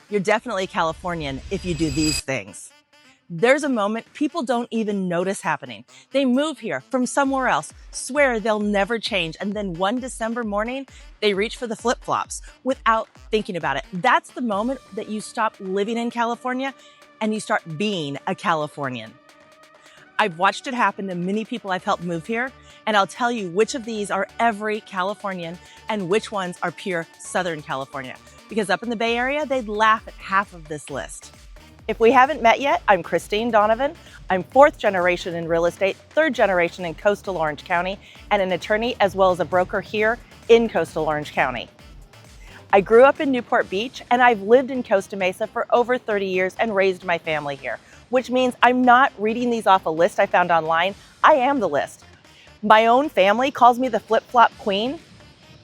You're definitely a Californian if you do these things. There's a moment people don't even notice happening. They move here from somewhere else, swear they'll never change, and then one December morning, they reach for the flip-flops without thinking about it. That's the moment that you stop living in California and you start being a Californian. I've watched it happen to many people I've helped move here, and I'll tell you which of these are every Californian and which ones are pure Southern California. Because up in the Bay Area, they'd laugh at half of this list. If we haven't met yet, I'm Christine Donovan. I'm 4th generation in real estate, 3rd generation in coastal Orange County, and an attorney as well as a broker here in coastal Orange County. I grew up in Newport Beach, and I've lived in Costa Mesa for over 30 years and raised my family here, which means I'm not reading these off a list I found online. I am the list. My own family calls me the flip-flop queen,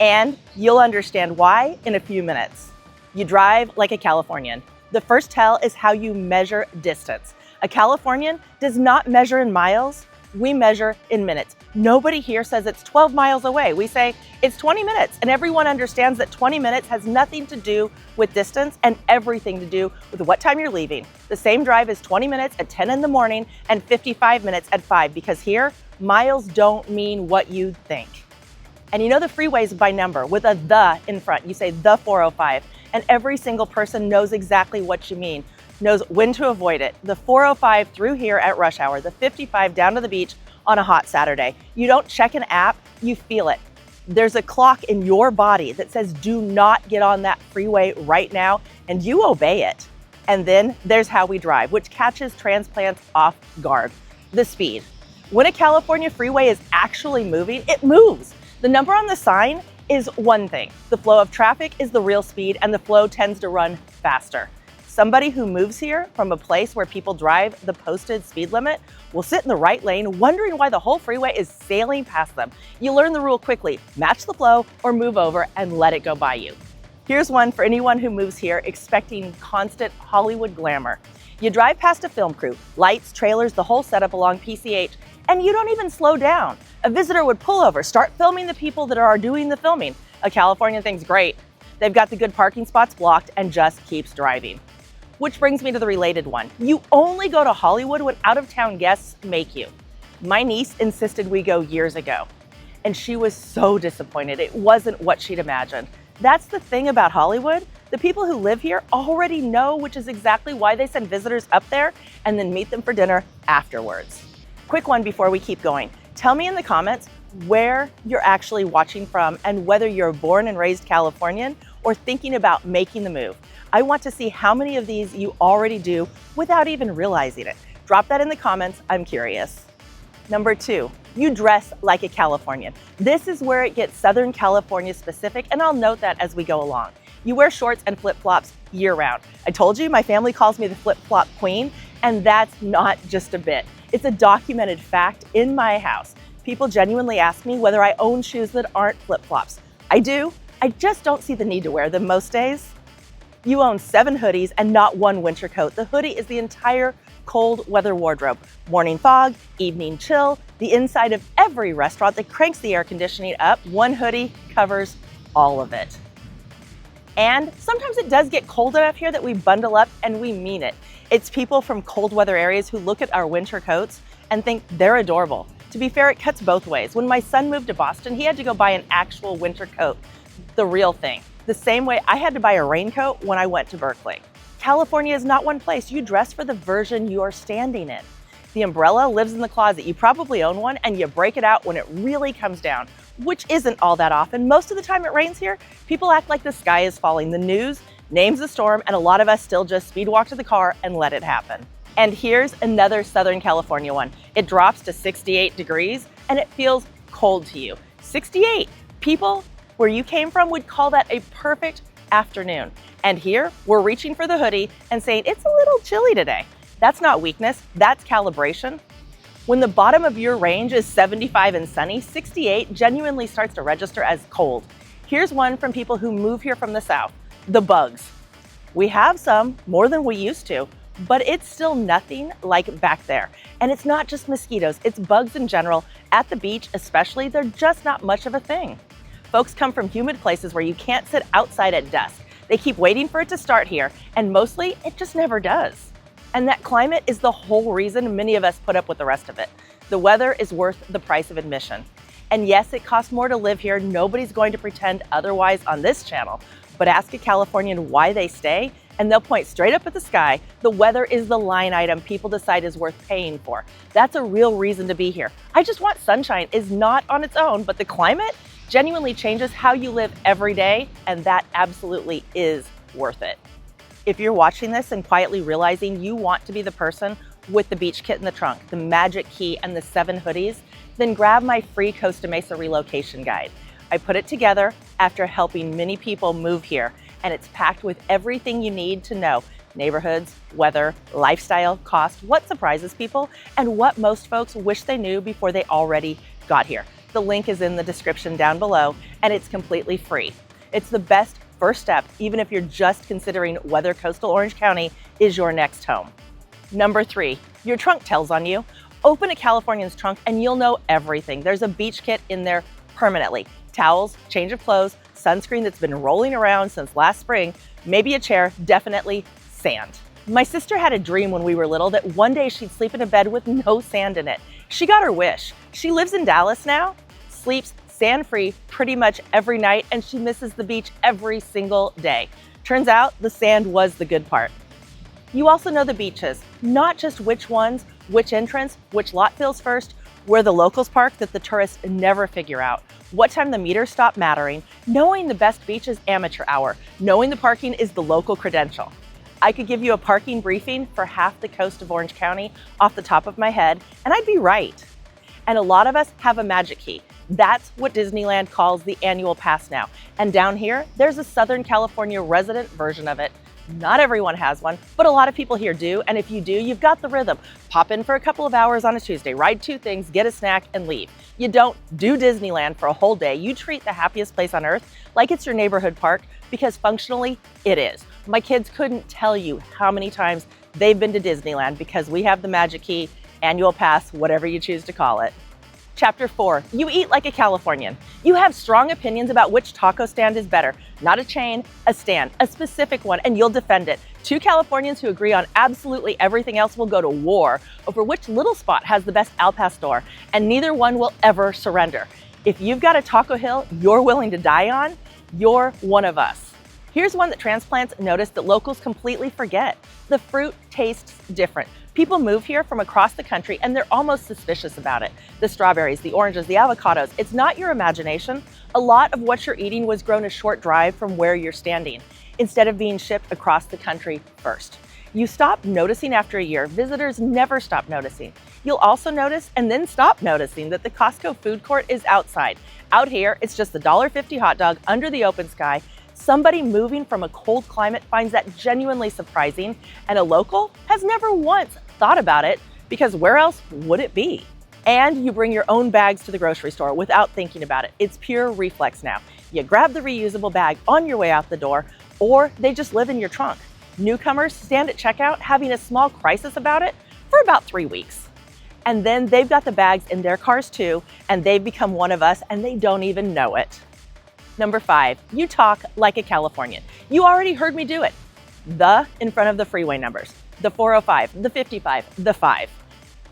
and you'll understand why in a few minutes. You drive like a Californian. The first tell is how you measure distance. A Californian does not measure in miles, we measure in minutes. Nobody here says it's 12 miles away. We say it's 20 minutes, and everyone understands that 20 minutes has nothing to do with distance and everything to do with what time you're leaving. The same drive is 20 minutes at 10 in the morning and 55 minutes at 5, because here, miles don't mean what you think. And you know the freeways by number with a the in front. You say the 405, and every single person knows exactly what you mean, knows when to avoid it. The 405 through here at rush hour, the 55 down to the beach on a hot Saturday. You don't check an app, you feel it. There's a clock in your body that says do not get on that freeway right now, and you obey it. And then there's how we drive, which catches transplants off guard. The speed. When a California freeway is actually moving, it moves. The number on the sign is one thing. The flow of traffic is the real speed, and the flow tends to run faster. Somebody who moves here from a place where people drive the posted speed limit will sit in the right lane wondering why the whole freeway is sailing past them. You learn the rule quickly: match the flow or move over and let it go by you. Here's one for anyone who moves here expecting constant Hollywood glamour. You drive past a film crew, lights, trailers, the whole setup along PCH, and you don't even slow down. A visitor would pull over, start filming the people that are doing the filming. A Californian thinks, great, they've got the good parking spots blocked, and just keeps driving. Which brings me to the related one. You only go to Hollywood when out-of-town guests make you. My niece insisted we go years ago, and she was so disappointed. It wasn't what she'd imagined. That's the thing about Hollywood. The people who live here already know, which is exactly why they send visitors up there and then meet them for dinner afterwards. Quick one before we keep going. Tell me in the comments where you're actually watching from and whether you're born and raised Californian or thinking about making the move. I want to see how many of these you already do without even realizing it. Drop that in the comments, I'm curious. Number 2, you dress like a Californian. This is where it gets Southern California specific, and I'll note that as we go along. You wear shorts and flip-flops year-round. I told you my family calls me the flip-flop queen, and that's not just a bit. It's a documented fact in my house. People genuinely ask me whether I own shoes that aren't flip-flops. I do. I just don't see the need to wear them most days. You own 7 hoodies and not one winter coat. The hoodie is the entire cold weather wardrobe. Morning fog, evening chill, the inside of every restaurant that cranks the air conditioning up, one hoodie covers all of it. And sometimes it does get cold enough here that we bundle up, and we mean it. It's people from cold weather areas who look at our winter coats and think they're adorable. To be fair, it cuts both ways. When my son moved to Boston, he had to go buy an actual winter coat, the real thing. The same way I had to buy a raincoat when I went to Berkeley. California is not one place. You dress for the version you're standing in. The umbrella lives in the closet. You probably own one, and you break it out when it really comes down, which isn't all that often. Most of the time it rains here, people act like the sky is falling. The news names the storm, and a lot of us still just speed walk to the car and let it happen. And here's another Southern California one. It drops to 68 degrees, and it feels cold to you. 68. People where you came from would call that a perfect afternoon. And here, we're reaching for the hoodie and saying it's a little chilly today. That's not weakness, that's calibration. When the bottom of your range is 75 and sunny, 68 genuinely starts to register as cold. Here's one from people who move here from the south: the bugs. We have some, more than we used to, but it's still nothing like back there. And it's not just mosquitoes, it's bugs in general. At the beach especially, they're just not much of a thing. Folks come from humid places where you can't sit outside at dusk. They keep waiting for it to start here, and mostly it just never does. And that climate is the whole reason many of us put up with the rest of it. The weather is worth the price of admission. And yes, it costs more to live here. Nobody's going to pretend otherwise on this channel, but ask a Californian why they stay, and they'll point straight up at the sky. The weather is the line item people decide is worth paying for. That's a real reason to be here. I just want sunshine is not on its own, but the climate genuinely changes how you live every day, and that absolutely is worth it. If you're watching this and quietly realizing you want to be the person with the beach kit in the trunk, the magic key, and the 7 hoodies, then grab my free Costa Mesa relocation guide. I put it together after helping many people move here, and it's packed with everything you need to know: neighborhoods, weather, lifestyle, cost, what surprises people, and what most folks wish they knew before they already got here. The link is in the description down below, and it's completely free. It's the best first step, even if you're just considering whether coastal Orange County is your next home. Number 3, your trunk tells on you. Open a Californian's trunk and you'll know everything. There's a beach kit in there permanently. Towels, change of clothes, sunscreen that's been rolling around since last spring, maybe a chair, definitely sand. My sister had a dream when we were little that one day she'd sleep in a bed with no sand in it. She got her wish. She lives in Dallas now, sleeps sand-free pretty much every night, and she misses the beach every single day. Turns out the sand was the good part. You also know the beaches, not just which ones, which entrance, which lot fills first, where the locals park that the tourists never figure out, what time the meters stop mattering, knowing the best beach is amateur hour, knowing the parking is the local credential. I could give you a parking briefing for half the coast of Orange County off the top of my head, and I'd be right. And a lot of us have a magic key. That's what Disneyland calls the annual pass now. And down here, there's a Southern California resident version of it. Not everyone has one, but a lot of people here do. And if you do, you've got the rhythm. Pop in for a couple of hours on a Tuesday, ride 2 things, get a snack, and leave. You don't do Disneyland for a whole day. You treat the happiest place on earth like it's your neighborhood park, because functionally it is. My kids couldn't tell you how many times they've been to Disneyland because we have the magic key, annual pass, whatever you choose to call it. Chapter 4, you eat like a Californian. You have strong opinions about which taco stand is better. Not a chain, a stand, a specific one, and you'll defend it. 2 Californians who agree on absolutely everything else will go to war over which little spot has the best al pastor, and neither one will ever surrender. If you've got a taco hill you're willing to die on, you're one of us. Here's one that transplants noticed that locals completely forget. The fruit tastes different. People move here from across the country and they're almost suspicious about it. The strawberries, the oranges, the avocados, it's not your imagination. A lot of what you're eating was grown a short drive from where you're standing, instead of being shipped across the country first. You stop noticing after a year. Visitors never stop noticing. You'll also notice and then stop noticing that the Costco food court is outside. Out here, it's just the $1.50 hot dog under the open sky. Somebody moving from a cold climate finds that genuinely surprising, and a local has never once thought about it, because where else would it be? And you bring your own bags to the grocery store without thinking about it. It's pure reflex now. You grab the reusable bag on your way out the door, or they just live in your trunk. Newcomers stand at checkout having a small crisis about it for about 3 weeks. And then they've got the bags in their cars too, and they've become one of us and they don't even know it. Number 5, you talk like a Californian. You already heard me do it. The in front of the freeway numbers, the 405, the 55, the 5.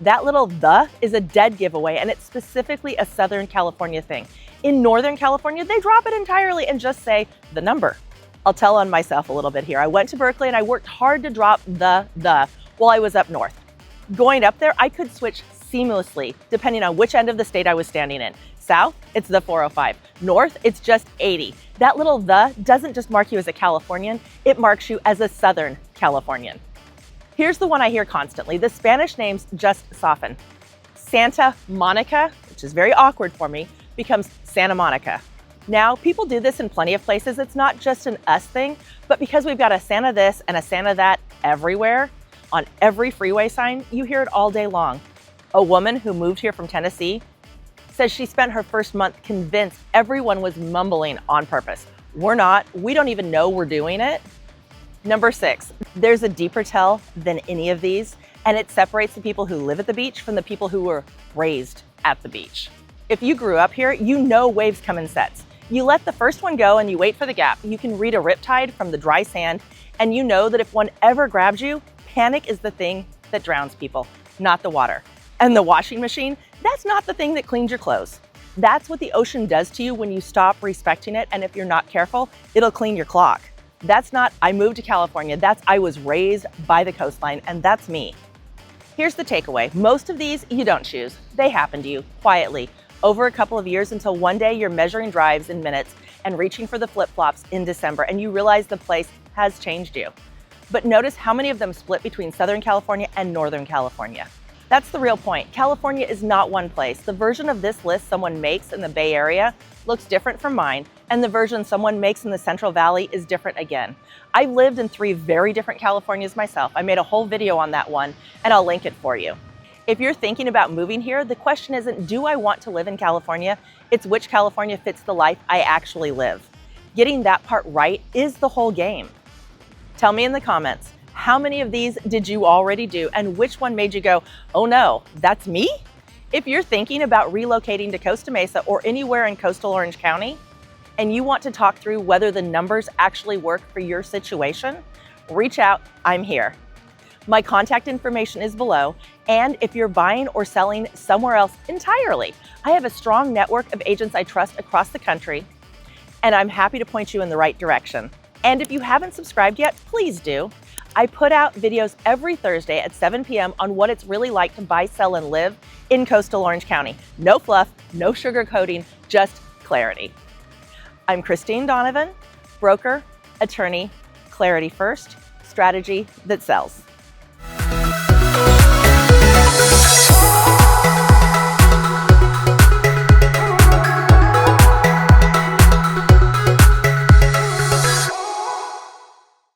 That little the is a dead giveaway, and it's specifically a Southern California thing. In Northern California, they drop it entirely and just say the number. I'll tell on myself a little bit here. I went to Berkeley and I worked hard to drop the while I was up north. Going up there, I could switch seamlessly depending on which end of the state I was standing in. South, it's the 405. North, it's just 80. That little the doesn't just mark you as a Californian, it marks you as a Southern Californian. Here's the one I hear constantly. The Spanish names just soften. Santa Monica, which is very awkward for me, becomes Santa Monica. Now, people do this in plenty of places. It's not just an us thing, but because we've got a Santa this and a Santa that everywhere, on every freeway sign, you hear it all day long. A woman who moved here from Tennessee says she spent her first month convinced everyone was mumbling on purpose. We're not. We don't even know we're doing it. Number 6, there's a deeper tell than any of these, and it separates the people who live at the beach from the people who were raised at the beach. If you grew up here, you know waves come in sets. You let the first one go and you wait for the gap. You can read a riptide from the dry sand, and you know that if one ever grabs you, panic is the thing that drowns people, not the water. And the washing machine, that's not the thing that cleans your clothes. That's what the ocean does to you when you stop respecting it, and if you're not careful, it'll clean your clock. That's not, I moved to California, that's I was raised by the coastline, and that's me. Here's the takeaway. Most of these you don't choose. They happen to you quietly over a couple of years until one day you're measuring drives in minutes and reaching for the flip-flops in December, and you realize the place has changed you. But notice how many of them split between Southern California and Northern California. That's the real point. California is not one place. The version of this list someone makes in the Bay Area looks different from mine, and the version someone makes in the Central Valley is different again. I've lived in 3 very different Californias myself. I made a whole video on that one, and I'll link it for you. If you're thinking about moving here, the question isn't, do I want to live in California? It's which California fits the life I actually live. Getting that part right is the whole game. Tell me in the comments, how many of these did you already do, and which one made you go, oh no, that's me? If you're thinking about relocating to Costa Mesa or anywhere in coastal Orange County, and you want to talk through whether the numbers actually work for your situation, reach out, I'm here. My contact information is below, and if you're buying or selling somewhere else entirely, I have a strong network of agents I trust across the country, and I'm happy to point you in the right direction. And if you haven't subscribed yet, please do. I put out videos every Thursday at 7 p.m. on what it's really like to buy, sell, and live in coastal Orange County. No fluff, no sugarcoating, just clarity. I'm Christine Donovan, broker, attorney, clarity first, strategy that sells.